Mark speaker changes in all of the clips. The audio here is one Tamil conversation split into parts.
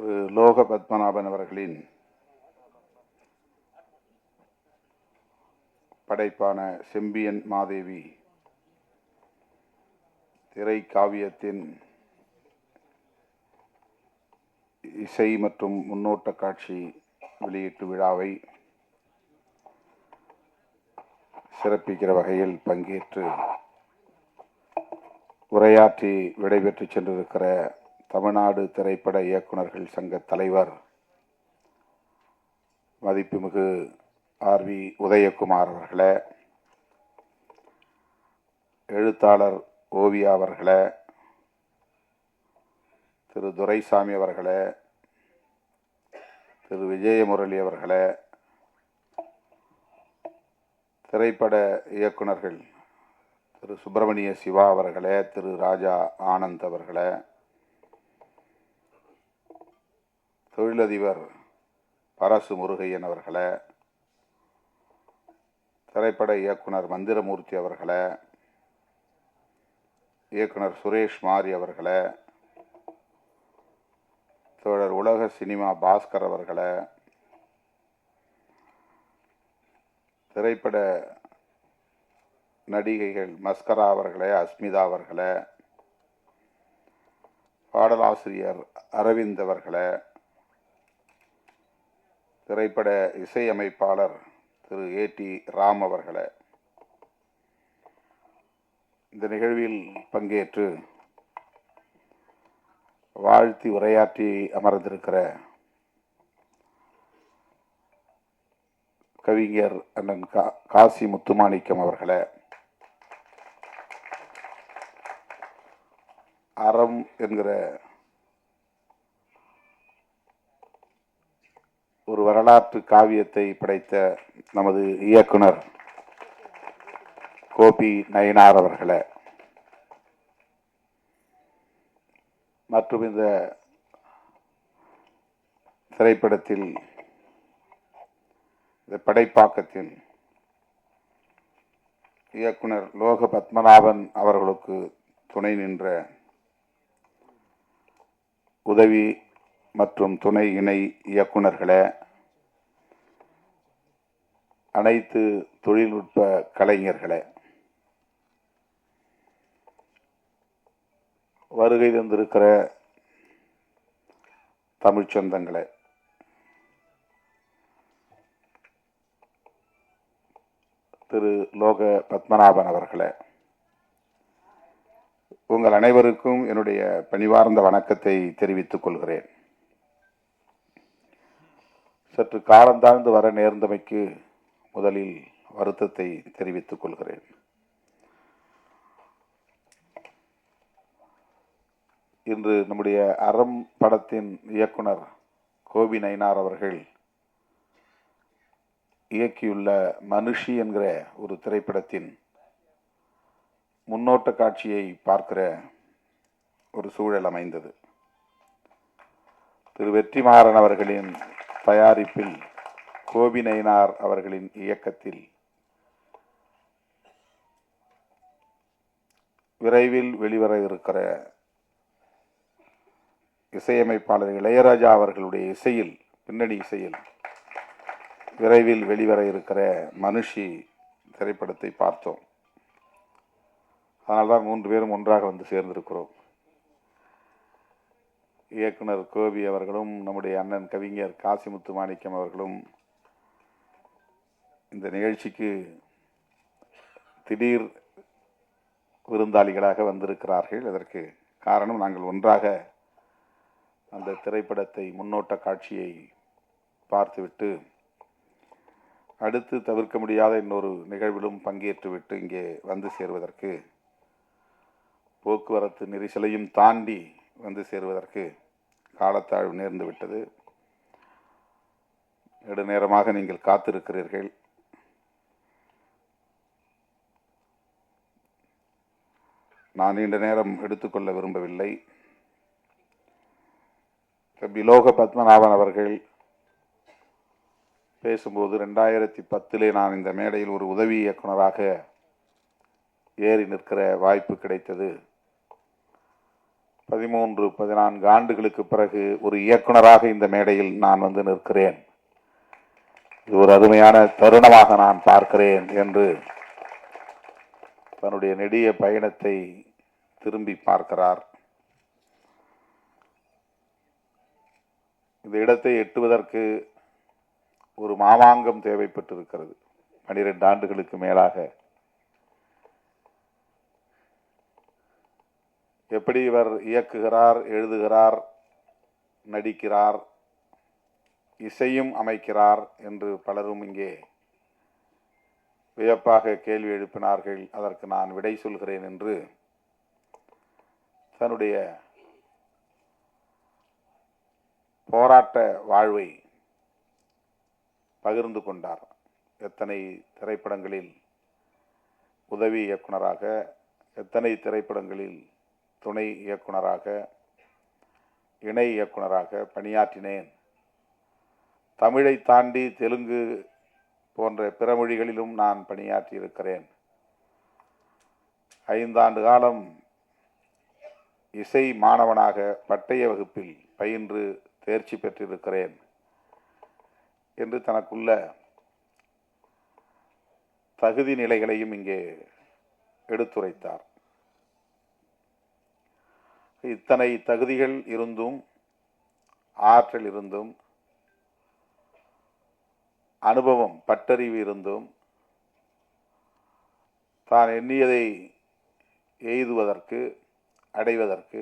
Speaker 1: திரு லோக பத்மநாபன் அவர்களின் படைப்பான செம்பியன் மாதேவி திரை காவியத்தின் இசை மற்றும் முன்னோட்ட காட்சி வெளியீட்டு விழாவை சிறப்பிக்கிற வகையில் பங்கேற்று உரையாற்றி விடைபெற்று சென்றிருக்கிற தமிழ்நாடு திரைப்பட இயக்குநர்கள் சங்க தலைவர் மதிப்புமிகு ஆர்.வி. உதயகுமார் அவர்களே, எழுத்தாளர் ஓவியா அவர்களே, திரு துரைசாமி அவர்களே, திரு விஜயமுரளி அவர்களே, திரைப்பட இயக்குநர்கள் திரு சுப்பிரமணிய சிவா அவர்களே, திரு ராஜா ஆனந்த் அவர்களே, தொழிலதிபர் பரசு முருகையன் அவர்களே, திரைப்பட இயக்குனர் மந்திரமூர்த்தி அவர்களே, இயக்குனர் சுரேஷ் மாரி அவர்களே, தோழர் உலக சினிமா பாஸ்கர் அவர்களே, திரைப்பட நடிகைகள் மஸ்கரா அவர்களே, அஸ்மிதா அவர்களே, பாடலாசிரியர் அரவிந்த் அவர்களே, திரைப்பட இசையமைப்பாளர் திரு ஏ.டி. ராம் அவர்களே, இந்த நிகழ்வில் பங்கேற்று வாழ்த்தி உரையாற்றி அமர்ந்திருக்கிற கவிஞர் அண்ணன் காசி முத்துமாணிக்கம் அவர்களே, அறம் என்கிற ஒரு வரலாற்று காவியத்தை படைத்த நமது இயக்குனர் கோபி நயினார் அவர்களே, மற்றும் இந்த திரைப்படத்தில் இந்த படைப்பாக்கத்தின் இயக்குனர் லோக பத்மநாபன் அவர்களுக்கு துணை நின்ற உதவி மற்றும் துணை இணை இயக்குநர்களே, அனைத்து தொழில்நுட்ப கலைஞர்களே, வருகை தந்திருக்கிற தமிழ்ச் சொந்தங்களே, திரு லோக பத்மநாபன் அவர்களே, உங்கள் அனைவருக்கும் என்னுடைய பணிவார்ந்த வணக்கத்தை தெரிவித்துக் கொள்கிறேன். சற்று காலந்தாழ்ந்து வர நேர்ந்தமைக்கு முதலில் வருத்தத்தை தெரிவித்துக் கொள்கிறேன். இன்று நம்முடைய அறம் படத்தின் இயக்குனர் கோபி நயினார் அவர்கள் இயக்கியுள்ள மனுஷி என்கிற ஒரு திரைப்படத்தின் முன்னோட்ட காட்சியை பார்க்கிற ஒரு சூழல் அமைந்தது. திரு வெற்றிமாறன் அவர்களின் தயாரிப்பில் கோபி நயினார் அவர்களின் இயக்கத்தில் விரைவில் வெளிவர இருக்கிற இசையமைப்பாளர் இளையராஜா அவர்களுடைய இசையில், பின்னணி இசையில் விரைவில் வெளிவர இருக்கிற மனுஷி திரைப்படத்தை பார்த்தோம். அதனால்தான் 3 பேரும் ஒன்றாக வந்து சேர்ந்திருக்கிறோம். இயக்குனர் கோபி அவர்களும் நம்முடைய அண்ணன் கவிஞர் காசி முத்துமாணிக்கம் அவர்களும் இந்த நிகழ்ச்சிக்கு திடீர் விருந்தாளிகளாக வந்திருக்கிறார்கள். இதற்கு காரணம், நாங்கள் ஒன்றாக அந்த திரைப்படத்தை முன்னோட்ட காட்சியை பார்த்துவிட்டு அடுத்து தவிர்க்க முடியாத இன்னொரு நிகழ்விலும் பங்கேற்றுவிட்டு இங்கே வந்து சேருவதற்கு, போக்குவரத்து நெரிசலையும் தாண்டி வந்து சேருவதற்கு காலத்தாழ்வு நேர்ந்து விட்டது. நெடுநேரமாக நீங்கள் காத்திருக்கிறீர்கள். நான் நீண்ட நேரம் எடுத்துக்கொள்ள விரும்பவில்லை. லோக பத்மநாபன் அவர்கள் பேசும்போது 2010 நான் இந்த மேடையில் ஒரு உதவி இயக்குநராக ஏறி நிற்கிற வாய்ப்பு கிடைத்தது. 14 ஆண்டுகளுக்கு பிறகு ஒரு இயக்குனராக இந்த மேடையில் நான் வந்து நிற்கிறேன். இது ஒரு அருமையான தருணமாக நான் பார்க்கிறேன் என்று தன்னுடைய நெடிய பயணத்தை திரும்பி பார்க்கிறார். இந்த இடத்தை எட்டுவதற்கு ஒரு மாமாங்கம் தேவைப்பட்டிருக்கிறது. 12 ஆண்டுகளுக்கு மேலாக எப்படி இவர் இயக்குகிறார், எழுதுகிறார், நடிக்கிறார், இசையும் அமைக்கிறார் என்று பலரும் இங்கே வியப்பாக கேள்வி எழுப்பினார்கள். அதற்கு நான் விடை சொல்கிறேன் என்று தன்னுடைய போராட்ட வாழ்வை பகிர்ந்து கொண்டார். எத்தனை திரைப்படங்களில் உதவி இயக்குனராக, எத்தனை திரைப்படங்களில் துணை இயக்குனராக, இணை இயக்குனராக பணியாற்றினேன். தமிழை தாண்டி தெலுங்கு போன்ற பிற மொழிகளிலும் நான் பணியாற்றி இருக்கிறேன். 5 ஆண்டு காலம் இசை மாணவனாக பட்டய வகுப்பில் பயின்று தேர்ச்சி பெற்றிருக்கிறேன் என்று தனக்குள்ள தகுதி நிலைகளையும் இங்கே எடுத்துரைத்தார். இத்தனை தகுதிகள் இருந்தும், ஆற்றல் இருந்தும், அனுபவம் பட்டறிவு இருந்தும் தான் எண்ணியதை எய்துவதற்கு, அடைவதற்கு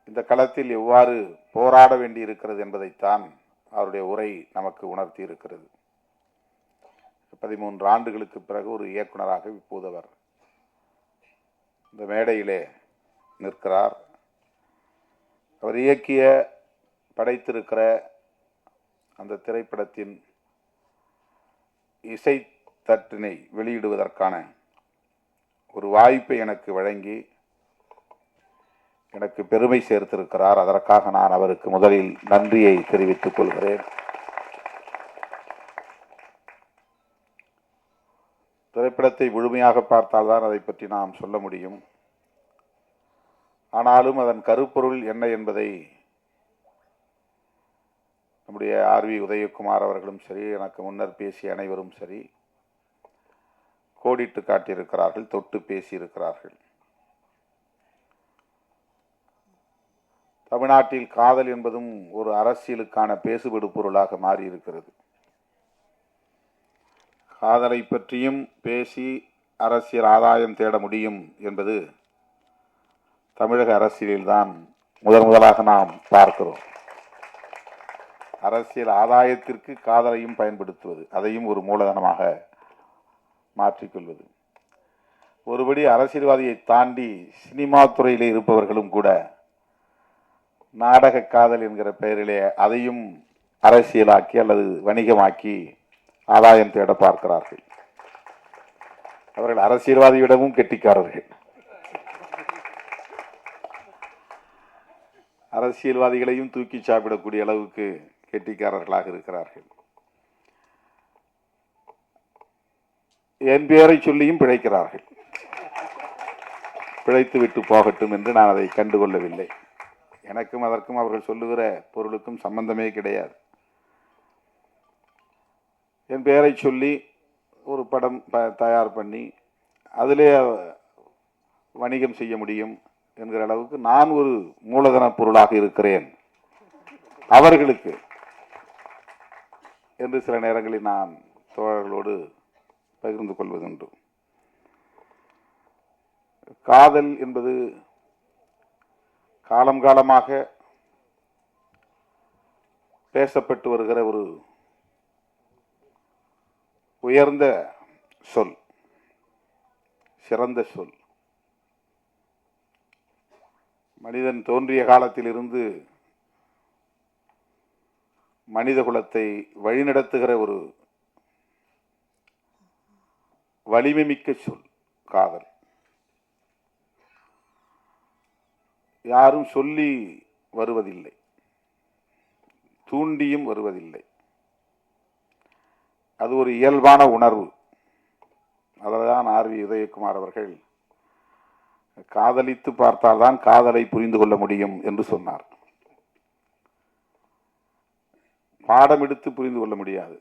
Speaker 1: இந்த களத்தில் எவ்வாறு போராட வேண்டி இருக்கிறது என்பதைத்தான் அவருடைய உரை நமக்கு உணர்த்தி இருக்கிறது. 13 ஆண்டுகளுக்கு பிறகு ஒரு இயக்குனராக இப்போது அவர் இந்த மேடையிலே நிற்கிறார். அவர் இயக்கிய, படைத்திருக்கிற அந்த திரைப்படத்தின் இசை தட்டினை வெளியிடுவதற்கான ஒரு வாய்ப்பை எனக்கு வழங்கி எனக்கு பெருமை சேர்த்திருக்கிறார். அதற்காக நான் அவருக்கு முதலில் நன்றியை தெரிவித்துக் கொள்கிறேன். திரைப்படத்தை முழுமையாக பார்த்தால்தான் அதை பற்றி நாம் சொல்ல முடியும். ஆனாலும் அதன் கருப்பொருள் என்ன என்பதை நம்முடைய ஆர்.வி. உதயகுமார் அவர்களும் சரி, எனக்கு முன்னர் பேசிய அனைவரும் சரி கோடிட்டு காட்டியிருக்கிறார்கள், தொட்டு பேசியிருக்கிறார்கள். தமிழ்நாட்டில் காதல் என்பதும் ஒரு அரசியலுக்கான பேசுபடு பொருளாக மாறியிருக்கிறது. காதலை பற்றியும் பேசி அரசியல் ஆதாயம் தேட முடியும் என்பது தமிழக அரசியலில்தான் முதலாக நாம் பார்க்கிறோம். அரசியல் ஆதாயத்திற்கு காதலையும் பயன்படுத்துவது, அதையும் ஒரு மூலதனமாக மாற்றிக்கொள்வது. ஒருபடி அரசியல்வாதியை தாண்டி சினிமா துறையிலே இருப்பவர்களும் கூட நாடக காதல் என்கிற பெயரிலே அதையும் அரசியலாக்கி அல்லது வணிகமாக்கி ஆதாயம் தேட பார்க்கிறார்கள். அவர்கள் அரசியல்வாதியிடமும் கெட்டிக்காரர்கள். அரசியல்வாதிகளையும் தூக்கி சாப்பிடக்கூடிய அளவுக்கு கெட்டிக்காரர்களாக இருக்கிறார்கள். என் பெயரை சொல்லியும் பிழைக்கிறார்கள். பிழைத்து விட்டு போகட்டும் என்று நான் அதை கண்டுகொள்ளவில்லை. எனக்கும் அதற்கும் அவர்கள் சொல்லுகிற பொருளுக்கும் சம்பந்தமே கிடையாது. என் பெயரை சொல்லி ஒரு படம் தயார் பண்ணி அதிலே வணிகம் செய்ய முடியும் என்கிற அளவுக்கு நான் ஒரு மூலதன பொருளாக இருக்கிறேன் அவர்களுக்கு என்று சில நேரங்களில் நான் தோழர்களோடு பகிர்ந்து கொள்வதுண்டு. காதல் என்பது காலம் காலமாக பேசப்பட்டு வருகிற ஒரு உயர்ந்த சொல், சிறந்த சொல். மனிதன் தோன்றிய காலத்திலிருந்து மனித குலத்தை வழிநடத்துகிற ஒரு வலிமை மிக்க சொல் காதல். யாரும் சொல்லி வருவதில்லை, தூண்டியும் வருவதில்லை. அது ஒரு இயல்பான உணர்வு. அதல்தான் ஆர்.வி. உதயகுமார் அவர்கள் காதலித்து பார்த்தால்தான் காதலை புரிந்து கொள்ள முடியும் என்று சொன்னார். பாடம் எடுத்து புரிந்து கொள்ள முடியாது.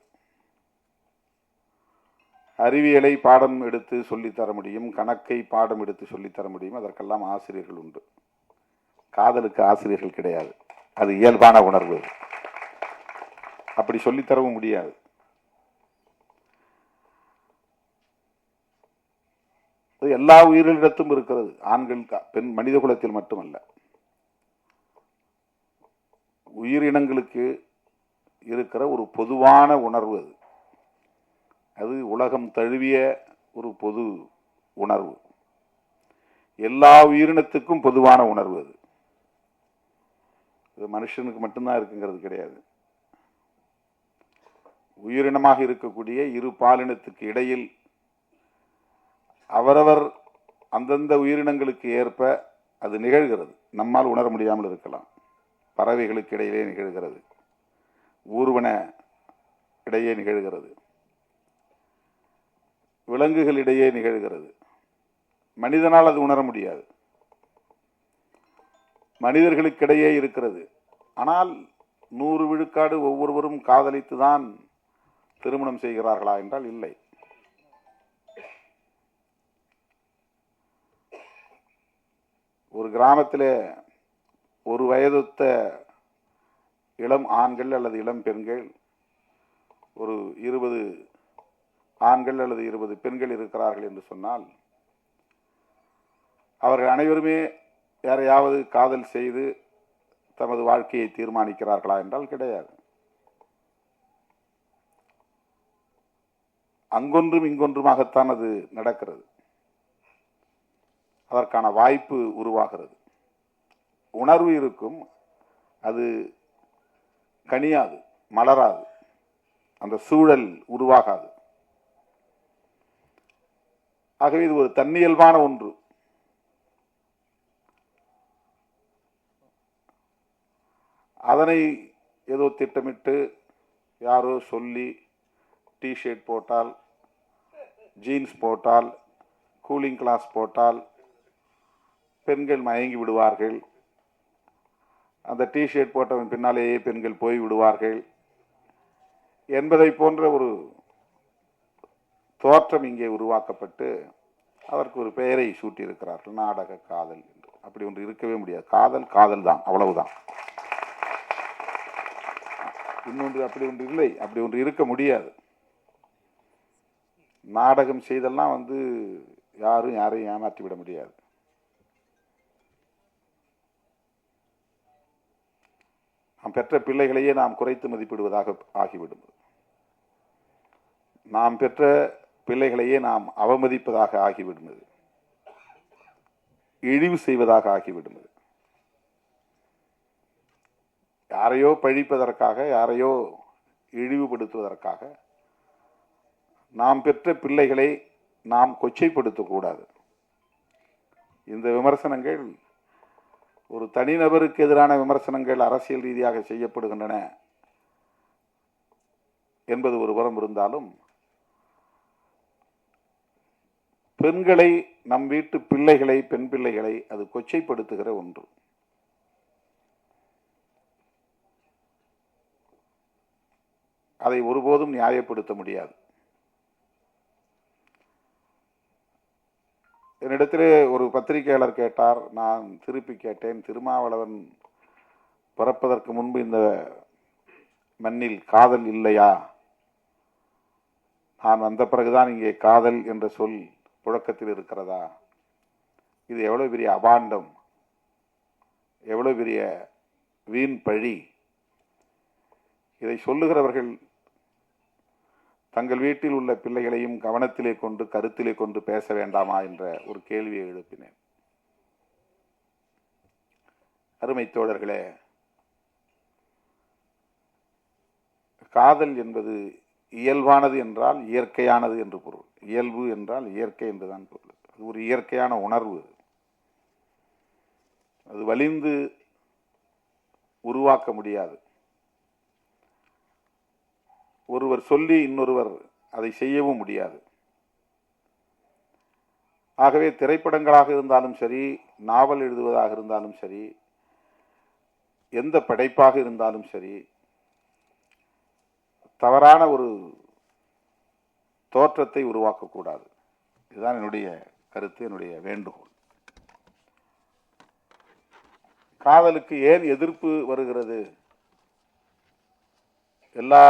Speaker 1: அறிவியலை பாடம் எடுத்து சொல்லித்தர முடியும், கணக்கை பாடம் எடுத்து சொல்லித்தர முடியும், அதற்கெல்லாம் ஆசிரியர்கள் உண்டு. காதலுக்கு ஆசிரியர்கள் கிடையாது. அது இயல்பான உணர்வு. அப்படி சொல்லித்தரவும் முடியாது. எல்லா உயிரினத்திலும் இருக்கிறது. ஆண்கள் பெண் மனித குலத்தில் மட்டுமல்ல, உயிரினங்களுக்கு இருக்கிற ஒரு பொதுவான உணர்வு அது. அது உலகம் தழுவிய ஒரு பொது உணர்வு. எல்லா உயிரினத்துக்கும் பொதுவான உணர்வு அது. அது மனுஷனுக்கு மட்டும்தான் இருக்குங்கிறது கிடையாது. உயிரினமாக இருக்கக்கூடிய இரு பாலினத்துக்கு இடையில் அவரவர் அந்தந்த உயிரினங்களுக்கு ஏற்ப அது நிகழ்கிறது. நம்மால் உணர முடியாமல் இருக்கலாம். பறவைகளுக்கு இடையிலே நிகழ்கிறது, ஊர்வன இடையே நிகழ்கிறது, விலங்குகளிடையே நிகழ்கிறது. மனிதனால் அது உணர முடியாது. மனிதர்களுக்கிடையே இருக்கிறது. ஆனால் 100 விழுக்காடு ஒவ்வொருவரும் காதலித்துதான் திருமணம் செய்கிறார்களா என்றால் இல்லை. ஒரு கிராமத்தில் ஒரு வயதொத்த இளம் ஆண்கள் அல்லது இளம் பெண்கள், ஒரு 20 ஆண்கள் அல்லது 20 பெண்கள் இருக்கிறார்கள் என்று சொன்னால், அவர்கள் அனைவருமே யாரையாவது காதல் செய்து தமது வாழ்க்கையை தீர்மானிக்கிறார்களா என்றால் கிடையாது. அங்கொன்றும் இங்கொன்றுமாகத்தான் அது நடக்கிறது. அதற்கான வாய்ப்பு உருவாகிறது. உணர்வு இருக்கும், அது கனியாது, மலராது, அந்த சூழல் உருவாகாது. ஆகவே இது ஒரு தன்னியல்பான ஒன்று. அதனை ஏதோ திட்டமிட்டு யாரோ சொல்லி டிஷர்ட் போட்டால், ஜீன்ஸ் போட்டால், கூலிங் கிளாஸ் போட்டால் பெண்கள் மயங்கி விடுவார்கள். அந்த டிஷர்ட் போட்டவன் பின்னாலேயே பெண்கள் போய் விடுவார்கள் என்பதை போன்ற ஒரு தோற்றம் இங்கே உருவாக்கப்பட்டு அதற்கு ஒரு பெயரை சூட்டியிருக்கிறார்கள், நாடக காதல் என்று. அப்படி ஒன்று இருக்கவே முடியாது. காதல் காதல் தான், அவ்வளவுதான். இன்னொன்று அப்படி ஒன்று இல்லை, அப்படி ஒன்று இருக்க முடியாது. நாடகம் செய்தெல்லாம் யாரும் யாரையும் ஏமாற்றி விட முடியாது. நாம் பெற்ற பிள்ளைகளையே நாம் குறைத்து மதிப்பிடுவதாக ஆகிவிடும். நாம் பெற்ற பிள்ளைகளையே நாம் அவமதிப்பதாக ஆகிவிடுவது, இழிவு செய்வதாக ஆகிவிடுவது. யாரையோ பழிப்பதற்காக, யாரையோ இழிவுபடுத்துவதற்காக நாம் பெற்ற பிள்ளைகளை நாம் கொச்சைப்படுத்தக்கூடாது. இந்த விமர்சனங்கள் ஒரு தனிநபருக்கு எதிரான விமர்சனங்கள் அரசியல் ரீதியாக செய்யப்படுகின்றன என்பது ஒரு புறம் இருந்தாலும், பெண்களை, நம் வீட்டு பிள்ளைகளை, பெண் பிள்ளைகளை அது கொச்சைப்படுத்துகிற ஒன்று. அதை ஒருபோதும் நியாயப்படுத்த முடியாது. என்னிடத்திலே ஒரு பத்திரிகையாளர் கேட்டார், நான் திருப்பி கேட்டேன், திருமாவளவன் பிறப்பதற்கு முன்பு இந்த மண்ணில் காதல் இல்லையா? நான் வந்த பிறகுதான் இங்கே காதல் என்ற சொல் புழக்கத்தில் இருக்கிறதா? இது எவ்வளவு பெரிய அபாண்டம், எவ்வளவு பெரிய வீண் பழி. இதை சொல்லுகிறவர்கள் தங்கள் வீட்டில் உள்ள பிள்ளைகளையும் கவனத்திலே கொண்டு, கருத்திலே கொண்டு பேச வேண்டாமா என்ற ஒரு கேள்வியை எழுப்பினேன். அருமை தோழர்களே, காதல் என்பது இயல்பானது என்றால் இயற்கையானது என்று பொருள். இயல்பு என்றால் இயற்கை என்றுதான் பொருள். அது ஒரு இயற்கையான உணர்வு. அது வலிந்து உருவாக்க முடியாது. ஒருவர் சொல்லி இன்னொருவர் அதை செய்யவும் முடியாது. ஆகவே திரைப்படங்களாக இருந்தாலும் சரி, நாவல் எழுதுவதாக இருந்தாலும் சரி, எந்த படைப்பாக இருந்தாலும் சரி, தவறான ஒரு தோற்றத்தை உருவாக்கக்கூடாது. இதுதான் என்னுடைய கருத்து, என்னுடைய வேண்டுகோள். காதலுக்கு ஏன் எதிர்ப்பு வருகிறது? எல்லா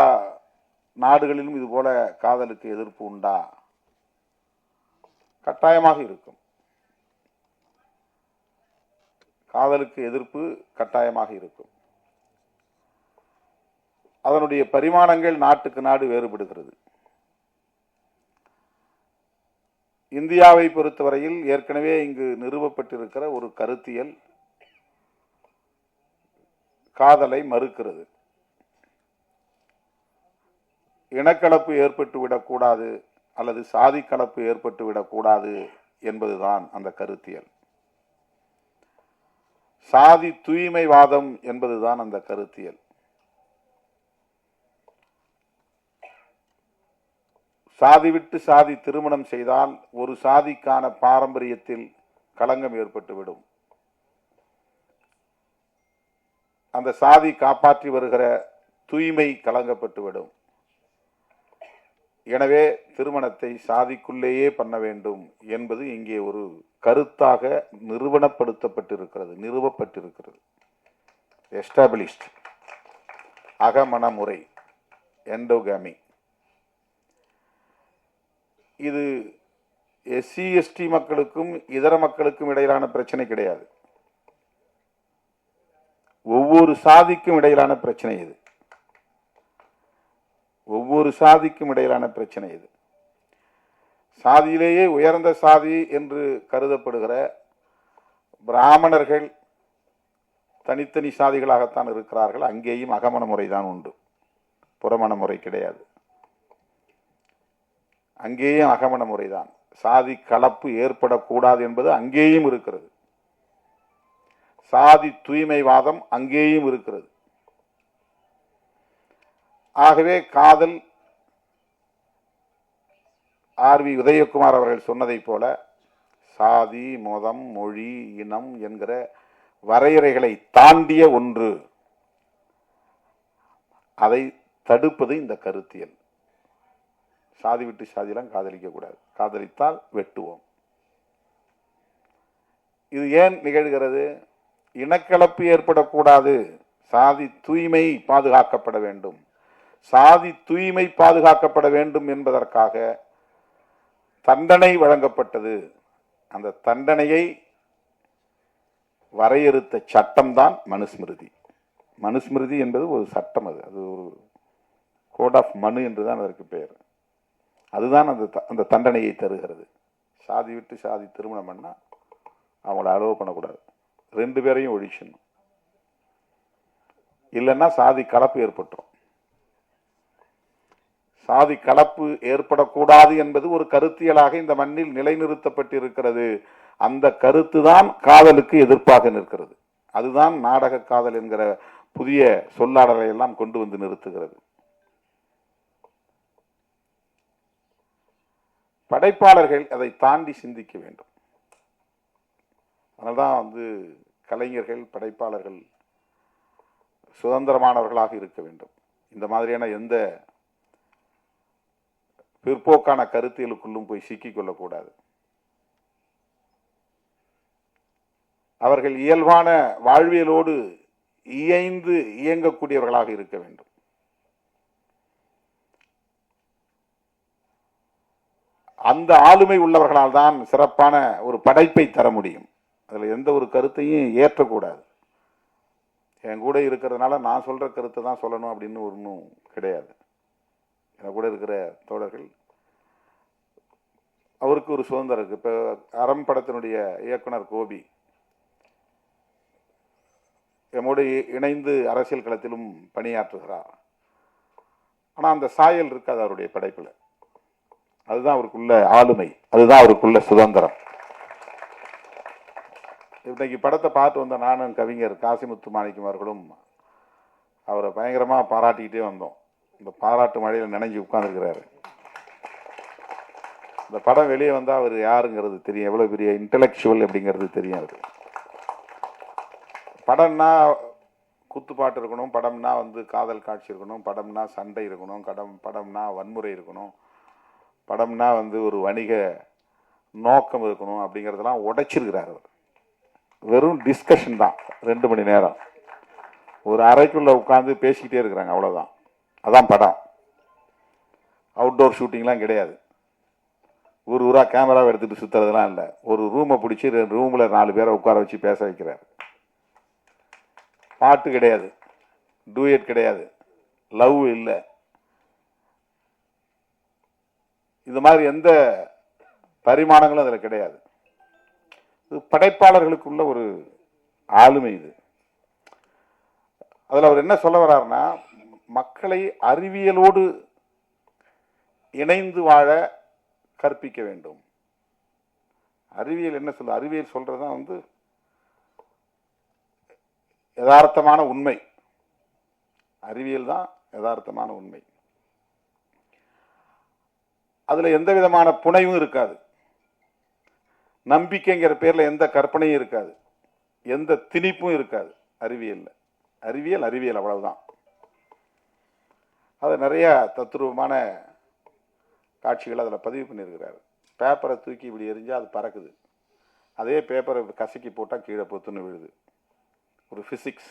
Speaker 1: நாடுகளிலும் இது போல காதலுக்கு எதிர்ப்பு உண்டா? கட்டாயமாக இருக்கும். காதலுக்கு எதிர்ப்பு கட்டாயமாக இருக்கும். அதனுடைய பரிமாணங்கள் நாட்டுக்கு நாடு வேறுபடுகிறது. இந்தியாவை பொறுத்தவரையில் ஏற்கனவே இங்கு நிறுவப்பட்டிருக்கிற ஒரு கருத்தியல் காதலை மறுக்கிறது. இனக்கலப்பு ஏற்பட்டு விடக்கூடாது அல்லது சாதி கலப்பு ஏற்பட்டு விடக்கூடாது என்பதுதான் அந்த கருத்தியல். சாதி தூய்மைவாதம் என்பதுதான் அந்த கருத்தியல். சாதி விட்டு சாதி திருமணம் செய்தால் ஒரு சாதிக்கான பாரம்பரியத்தில் களங்கம் ஏற்பட்டுவிடும். அந்த சாதி காப்பாற்றி வருகிற தூய்மை கலங்கப்பட்டுவிடும். எனவே திருமணத்தை சாதிக்குள்ளேயே பண்ண வேண்டும் என்பது இங்கே ஒரு கருத்தாக நிறுவப்பட்டிருக்கிறது. எஸ்டாபிளிஷ்ட் அகமண முறை, எண்டோகாமி. இது எஸ்சி எஸ்டி மக்களுக்கும் இதர மக்களுக்கும் இடையிலான பிரச்சனை கிடையாது. ஒவ்வொரு சாதிக்கும் இடையிலான பிரச்சனை இது. ஒவ்வொரு சாதிக்கும் இடையிலான பிரச்சனை இது. சாதியிலேயே உயர்ந்த சாதி என்று கருதப்படுகிற பிராமணர்கள் தனித்தனி சாதிகளாகத்தான் இருக்கிறார்கள். அங்கேயும் அகமண முறைதான் உண்டு, புறமண முறை கிடையாது. அங்கேயும் அகமண முறைதான். சாதி கலப்பு ஏற்படக்கூடாது என்பது அங்கேயும் இருக்கிறது. சாதி தூய்மைவாதம் அங்கேயும் இருக்கிறது. ஆகவே காதல், ஆர்.வி. உதயகுமார் அவர்கள் சொன்னதை போல, சாதி, மதம், மொழி, இனம் என்கிற வரையறைகளை தாண்டிய ஒன்று. அதை தடுப்பது இந்த கருத்தியல். சாதி விட்டு சாதியெல்லாம் காதலிக்க கூடாது. காதலித்தால் வெட்டுவோம். இது ஏன் நிகழ்கிறது? இனக்கலப்பு ஏற்படக்கூடாது, சாதி தூய்மை பாதுகாக்கப்பட வேண்டும். சாதி தூய்மை பாதுகாக்கப்பட வேண்டும் என்பதற்காக தண்டனை வழங்கப்பட்டது. அந்த தண்டனையை வரையறுத்த சட்டம்தான் மனுஸ்மிருதி. மனுஸ்மிருதி என்பது ஒரு சட்டம். அது ஒரு கோட் ஆஃப் மனு என்றுதான் அதற்கு பெயர். அதுதான் அந்த தண்டனையை தருகிறது. சாதி விட்டு சாதி திருமணம் பண்ணா அவங்கள அலோவ் பண்ணக்கூடாது. 2 பேரையும் ஒழிச்சணும். இல்லைன்னா சாதி கலப்பு ஏற்பட்டுரும். சாதி கலப்பு ஏற்படக்கூடாது என்பது ஒரு கருத்தியலாக இந்த மண்ணில் நிலைநிறுத்தப்பட்டிருக்கிறது. அந்த கருத்து தான் காதலுக்கு எதிர்ப்பாக நிற்கிறது. அதுதான் நாடக காதல் என்கிற புதிய சொல்லாடலை எல்லாம் கொண்டு வந்து நிறுத்துகிறது. படைப்பாளர்கள் அதை தாண்டி சிந்திக்க வேண்டும். அதனால்தான் கலைஞர்கள், படைப்பாளர்கள் சுதந்திரமானவர்களாக இருக்க வேண்டும். இந்த மாதிரியான எந்த பிற்போக்கான கருத்தியலுக்குள்ளும் போய் சிக்கிக் கொள்ளக்கூடாது. அவர்கள் இயல்பான வாழ்வியலோடு இயைந்து இயங்கக்கூடியவர்களாக இருக்க வேண்டும். அந்த ஆளுமை உள்ளவர்களால் தான் சிறப்பான ஒரு படைப்பை தர முடியும். அதில் எந்த ஒரு கருத்தையும் ஏற்றக்கூடாது. என் கூட இருக்கிறதுனால நான் சொல்ற கருத்தை தான் சொல்லணும் அப்படின்னு ஒன்றும் கிடையாது. என் கூட இருக்கிற தோழர்கள், அவருக்கு ஒரு சுதந்திரம் இருக்கு. இப்போ அறம் படத்தினுடைய இயக்குனர் கோபி எம்மோடு இணைந்து அரசியல் களத்திலும் பணியாற்றுகிறார். ஆனால் அந்த சாயல் இருக்காது அவருடைய படைப்பில். அதுதான் அவருக்குள்ள ஆளுமை, அதுதான் அவருக்குள்ள சுதந்திரம். இன்னைக்கு படத்தை பார்த்து வந்த நானும் கவிஞர் காசிமுத்து மாணிக்கம் அவர்களும் அவரை பயங்கரமா பாராட்டிக்கிட்டே வந்தோம். இந்த பாராட்டு மழையில் நினைஞ்சு உட்கார்ந்துருக்கிறாரு. இந்த படம் வெளியே வந்தால் அவர் யாருங்கிறது தெரியும், எவ்வளோ பெரிய இன்டலெக்சுவல் அப்படிங்கிறது தெரியும் அவருக்கு. படம்னா குத்துப்பாட்டு இருக்கணும், படம்னா காதல் காட்சி இருக்கணும், படம்னா சண்டை இருக்கணும், படம்னா வன்முறை இருக்கணும், படம்னா ஒரு வணிக நோக்கம் இருக்கணும் அப்படிங்கிறதெல்லாம் உடைச்சிருக்கிறார் அவர். வெறும் டிஸ்கஷன் தான் 2 மணி நேரம் ஒரு அறைக்குள்ள உட்காந்து பேசிக்கிட்டே இருக்கிறாங்க, அவ்வளோதான். அதான் படம். அவுட்டோர் ஷூட்டிங்லாம் கிடையாது, ஊரா கேமராவை எடுத்துட்டு சுத்துறதுலாம் இல்லை. ஒரு ரூமை பிடிச்சி ரூமில் 4 பேரை உட்கார வச்சு பேச வைக்கிறார். பாட்டு கிடையாது, டூயட் கிடையாது, லவ் இல்லை. இது மாதிரி எந்த பரிமாணங்களும் அதில் கிடையாது. இது படைப்பாளர்களுக்குள்ள ஒரு ஆளுமை. இது அதில் அவர் என்ன சொல்ல வர்றாருன்னா, மக்களை அறிவியலோடு இணைந்து வாழ கற்பிக்க வேண்டும். அறிவியல் என்ன சொல்ல, அறிவியல் சொல்றதுதான் யதார்த்தமான உண்மை. அறிவியல் தான் யதார்த்தமான உண்மை. அதுல எந்த விதமான புனைவும் இருக்காது, நம்பிக்கைங்கிற பேர்ல எந்த கற்பனையும் இருக்காது, எந்த திணிப்பும் இருக்காது அறிவியல்ல. அறிவியல் அறிவியல் அவ்வளவுதான். அது நிறைய தத்துரூபமான காட்சிகள் அதில் பதிவு பண்ணியிருக்கிறாரு. பேப்பரை தூக்கி இப்படி எரிஞ்சால் அது பறக்குது, அதே பேப்பரை கசக்கி போட்டால் கீழே பொத்துன்னு விழுது. ஒரு பிசிக்ஸ்.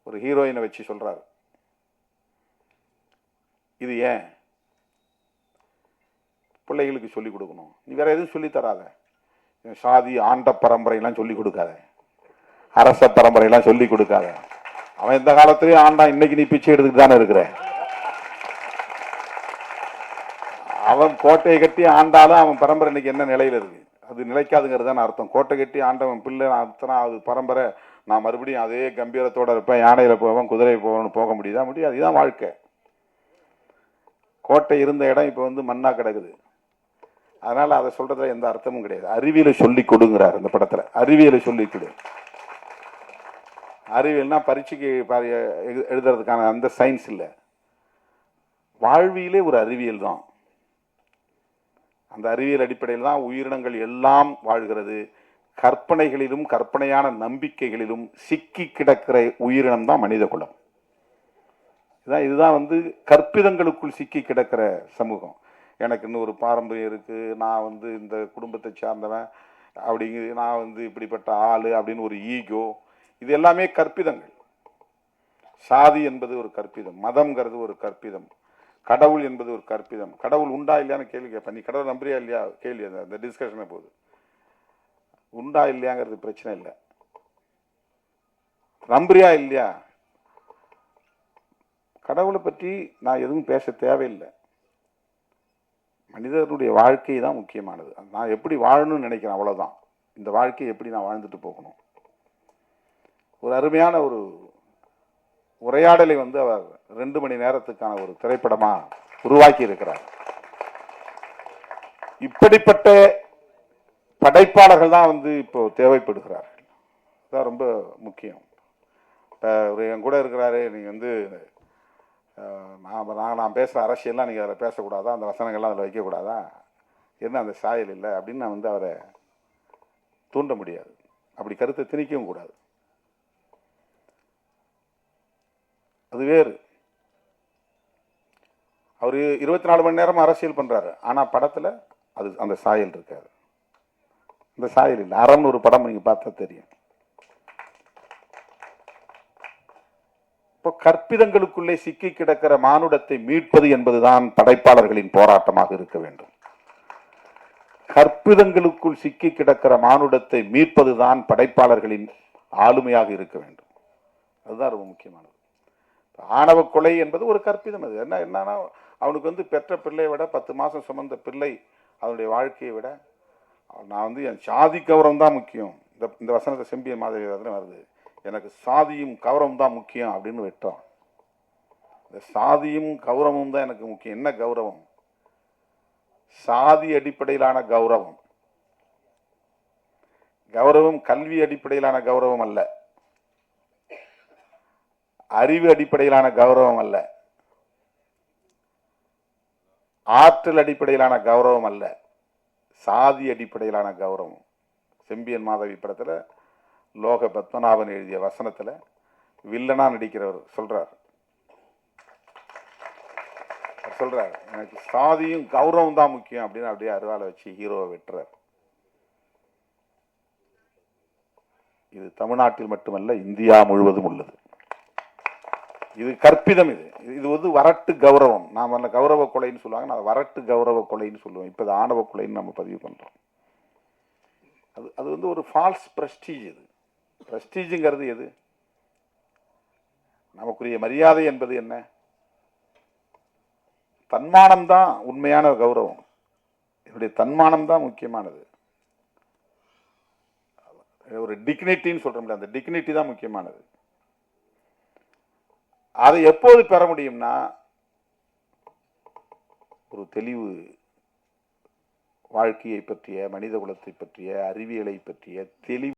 Speaker 1: ஒரு ஹீரோயினை வச்சு சொல்றாரு. இது ஏன் பிள்ளைகளுக்கு சொல்லிக் கொடுக்கணும், நீ வேற எதுவும் சொல்லி தராத, சாதி ஆண்ட பரம்பரையெல்லாம் சொல்லிக் கொடுக்காத, அரச பரம்பரையெல்லாம் சொல்லிக் கொடுக்காத. அவன் இந்த காலத்திலேயே ஆண்டான், இன்னைக்கு நீ பிச்சை எடுத்துட்டு தானே இருக்கிற. அவன் கோட்டையை கட்டி ஆண்டாலும் அவன் பரம்பரை இன்னைக்கு என்ன நிலையில இருக்கு, அது நிலைக்காதுங்கிறது தான் அர்த்தம். கோட்டை கட்டி ஆண்டவன் பிள்ளை அர்த்தம் அது பரம்பரை, நான் மறுபடியும் அதே கம்பீரத்தோட இருப்பேன், யானையில போவேன், குதிரை போவேன்னு போக முடியுதா? முடியாது. இதுதான் வாழ்க்கை. கோட்டை இருந்த இடம் இப்ப மண்ணா கிடக்குது. அதனால அதை சொல்றதுல எந்த அர்த்தமும் கிடையாது. அறிவியலை சொல்லி கொடுங்கிறார் இந்த படத்துல. அறிவியலை சொல்லி கொடு. அறிவியல்னா பரீட்சைக்கு எழுதுறதுக்கான அந்த சயின்ஸ் இல்லை, வாழ்வியலே ஒரு அறிவியல் தான். அந்த அறிவியல் அடிப்படையில் தான் உயிரினங்கள் எல்லாம் வாழ்கிறது. கற்பனைகளிலும் கற்பனையான நம்பிக்கைகளிலும் சிக்கி கிடக்கிற உயிரினம் தான் மனித குலம். இதுதான் கற்பிதங்களுக்குள் சிக்கி கிடக்கிற சமூகம். எனக்கு இன்னும் ஒரு பாரம்பரியம் இருக்கு, நான் இந்த குடும்பத்தை சார்ந்தவன், அப்படி நான் இப்படிப்பட்ட ஆளு அப்படின்னு ஒரு ஈகோ, இது எல்லாமே கற்பிதங்கள். சாதி என்பது ஒரு கற்பிதம், மதம்ங்கிறது ஒரு கற்பிதம், கடவுள் என்பது ஒரு கற்பிதம். கடவுள் உண்டா இல்லையான்னு கேள்வி கேட்பேன். நீ கடவுள் நம்புறியா இல்லையா கேள்வி, அந்த டிஸ்கஷனே போகுது. உண்டா இல்லையாங்கிறது பிரச்சனை இல்லை, நம்புறியா இல்லையா. கடவுளை பற்றி நான் எதுவும் பேச தேவையில்லை. மனிதனுடைய வாழ்க்கை தான் முக்கியமானது. நான் எப்படி வாழணும்னு நினைக்கிறேன், அவ்வளவுதான். இந்த வாழ்க்கையை எப்படி நான் வாழ்ந்துட்டு போகணும். ஒரு அருமையான ஒரு உரையாடலை அவர் 2 மணி நேரத்துக்கான ஒரு திரைப்படமா உருவாக்கி இருக்கிறார். இப்படிப்பட்ட படைப்பாளர்கள் தான் இப்போ தேவைப்படுகிறார்கள். அதுதான் ரொம்ப முக்கியம். என் கூட இருக்கிறாரு, நீங்க நான் பேசுற அரசியல்லாம் நீங்க அதில் பேசக்கூடாதா, அந்த வசனங்கள்லாம் அதில் வைக்கக்கூடாதா, என்ன அந்த சாயல் இல்லை அப்படின்னு நான் அவரை தூண்ட முடியாது. அப்படி கருத்தை திணிக்கவும் கூடாது. அது வேறு. அவரு 24 மணி நேரம் அரசியல் பண்றாரு, ஆனா படத்துல அது அந்த சாயல் இருக்காது. அந்த சாயல் இல்லை. அறம்னு ஒரு படம் நீங்க பார்த்தா தெரியும். இப்போ கற்பிதங்களுக்குள்ளே சிக்கி கிடக்கிற மானுடத்தை மீட்பது என்பதுதான் படைப்பாளர்களின் போராட்டமாக இருக்க வேண்டும். கற்பிதங்களுக்குள் சிக்கி கிடக்கிற மானுடத்தை மீட்பதுதான் படைப்பாளர்களின் ஆளுமையாக இருக்க வேண்டும். அதுதான் ரொம்ப முக்கியமானது. ஆணவ கொலை என்பது ஒரு கற்பிதம். அது என்னன்னா அவனுக்கு பெற்ற பிள்ளையை விட 10 மாசம் சுமந்த பிள்ளை அவனுடைய வாழ்க்கையை விட நான் என் சாதி கௌரவம் தான் முக்கியம். இந்த வசனத்தை செம்பிய மாதவி வருது, எனக்கு சாதியும் கௌரவம் தான் முக்கியம் அப்படின்னு வெட்டான். இந்த சாதியும் கௌரவமும் தான் எனக்கு முக்கியம். என்ன கௌரவம்? சாதி அடிப்படையிலான கௌரவம். கௌரவம் கல்வி அடிப்படையிலான கௌரவம் அல்ல, அறிவு அடிப்படையிலான கௌரவம் அல்ல. ஆற்றல் அடிப்படையிலான கௌரவம் அல்ல, சாதி அடிப்படையிலான கௌரவம். செம்பியன் மாதவி படத்துல லோக பத்மநாபன் எழுதிய வசனத்துல வில்லனா நடிக்கிறவர் சொல்றார், எனக்கு சாதியும் கௌரவம் தான் முக்கியம் அப்படின்னு அப்படியே அருவாலை வச்சு ஹீரோவை வெட்டுறார். இது தமிழ்நாட்டில் மட்டுமல்ல, இந்தியா முழுவதும் உள்ளது. இது கற்பிதம். இது வந்து வரட்டு கௌரவம். நாம அந்த கௌரவ கொலைன்னு சொல்லுவாங்க, நான் வரட்டு கௌரவ கொலைன்னு சொல்லுவோம். இப்ப ஆணவ கொலைன்னு நம்ம பதிவு பண்றோம். அது வந்து ஒரு ஃபால்ஸ் பிரஸ்டீஜ். இது பிரஸ்டீஜுங்கிறது எது? நமக்குரிய மரியாதை என்பது என்ன? தன்மானம் தான் உண்மையான கௌரவம். என்னுடைய தன்மானம் தான் முக்கியமானது. ஒரு டிக்னிட்டின்னு சொல்றோம்ல, அந்த டிக்னிட்டி தான் முக்கியமானது. அதை எப்போது பெற முடியும்னா, ஒரு தெளிவு வாழ்க்கையை பற்றிய, மனித குலத்தை பற்றிய, அறிவியலை பற்றிய தெளிவு